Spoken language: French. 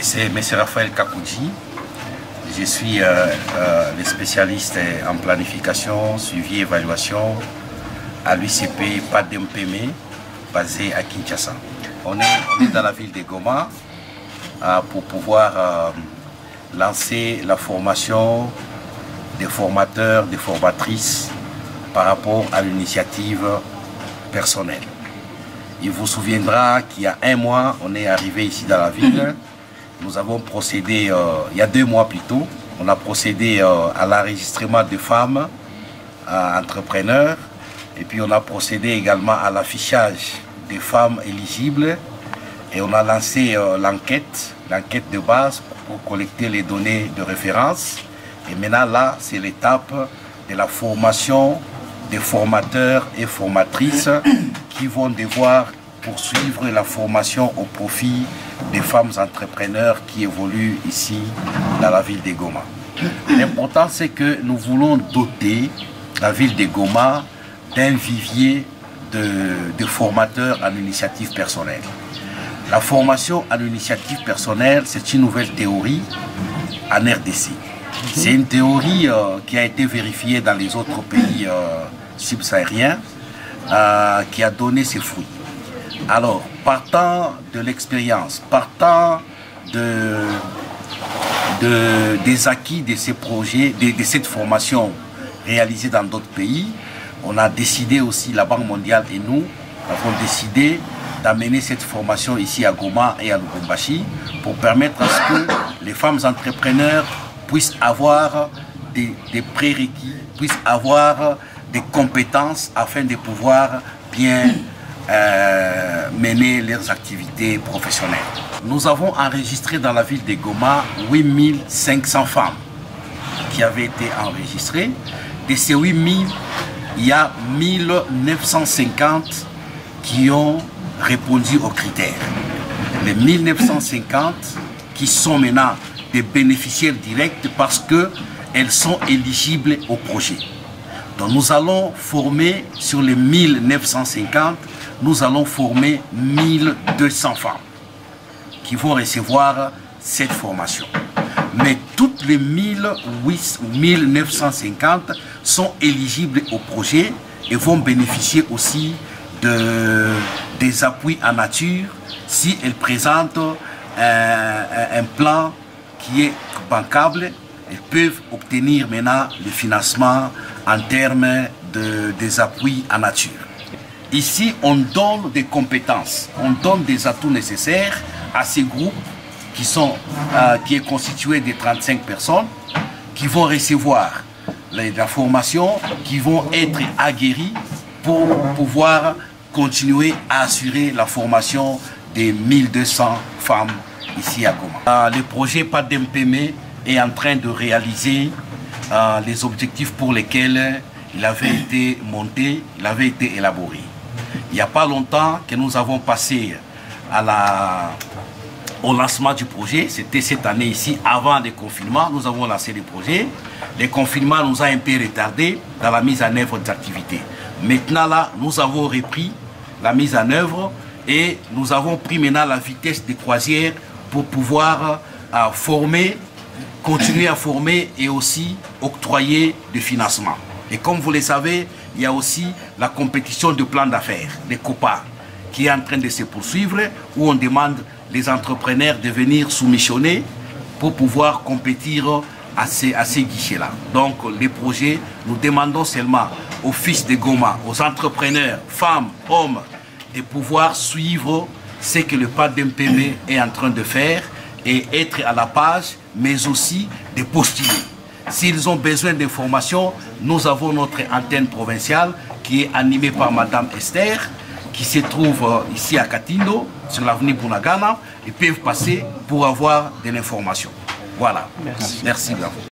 C'est M. Raphaël Kakoudji. Je suis le spécialiste en planification, suivi et évaluation à l'UCP PADMPM, basé à Kinshasa. On est dans la ville de Goma pour pouvoir lancer la formation des formateurs, des formatrices par rapport à l'initiative personnelle. Il vous souviendra qu'il y a un mois, on est arrivé ici dans la ville. Nous avons procédé, il y a 2 mois plus tôt, on a procédé à l'enregistrement de femmes entrepreneurs. Et puis on a procédé également à l'affichage des femmes éligibles. Et on a lancé l'enquête de base pour collecter les données de référence. Et maintenant là, c'est l'étape de la formation des formateurs et formatrices qui vont devoir poursuivre la formation au profit des femmes entrepreneurs qui évoluent ici dans la ville de Goma. L'important, c'est que nous voulons doter la ville de Goma d'un vivier de formateurs à l'initiative personnelle. La formation à l'initiative personnelle, c'est une nouvelle théorie en RDC. C'est une théorie qui a été vérifiée dans les autres pays subsahariens, qui a donné ses fruits. Alors, partant de l'expérience, partant des acquis de ces projets, de cette formation réalisée dans d'autres pays, on a décidé aussi, la Banque mondiale et nous avons décidé d'amener cette formation ici à Goma et à Lubumbashi pour permettre à ce que les femmes entrepreneurs puissent avoir des prérequis, puissent avoir des compétences afin de pouvoir bien mener leurs activités professionnelles. Nous avons enregistré dans la ville de Goma 8500 femmes qui avaient été enregistrées. De ces 8000, il y a 1950 qui ont répondu aux critères. Les 1950 qui sont maintenant des bénéficiaires directs parce qu'elles sont éligibles au projet. Donc nous allons former sur les 1950, nous allons former 1200 femmes qui vont recevoir cette formation. Mais toutes les 1950 sont éligibles au projet et vont bénéficier aussi des appuis en nature si elles présentent un plan qui est bancable. Elles peuvent obtenir maintenant le financement en termes des appuis en nature. Ici, on donne des compétences, on donne des atouts nécessaires à ces groupes qui est constitué de 35 personnes qui vont recevoir la formation, qui vont être aguerris pour pouvoir continuer à assurer la formation des 1200 femmes ici à Goma. Le projet PADMPM est en train de réaliser les objectifs pour lesquels il avait été monté, il avait été élaboré. Il n'y a pas longtemps que nous avons passé au lancement du projet. C'était cette année ici, avant le confinement, nous avons lancé le projet. Le confinement nous a un peu retardé dans la mise en œuvre des activités. Maintenant là, nous avons repris la mise en œuvre et nous avons pris maintenant la vitesse de croisière pour pouvoir former, continuer à former et aussi octroyer des financements. Et comme vous le savez, il y a aussi la compétition de plan d'affaires, les COPA, qui est en train de se poursuivre, où on demande les entrepreneurs de venir soumissionner pour pouvoir compétir à ces guichets-là. Donc les projets, nous demandons seulement aux fils de Goma, aux entrepreneurs, femmes, hommes, de pouvoir suivre ce que le PADMPM est en train de faire et être à la page, mais aussi de postuler. S'ils ont besoin d'informations, nous avons notre antenne provinciale qui est animée par Madame Esther, qui se trouve ici à Katindo, sur l'avenue Bunagana, et peuvent passer pour avoir de l'information. Voilà. Merci. Merci.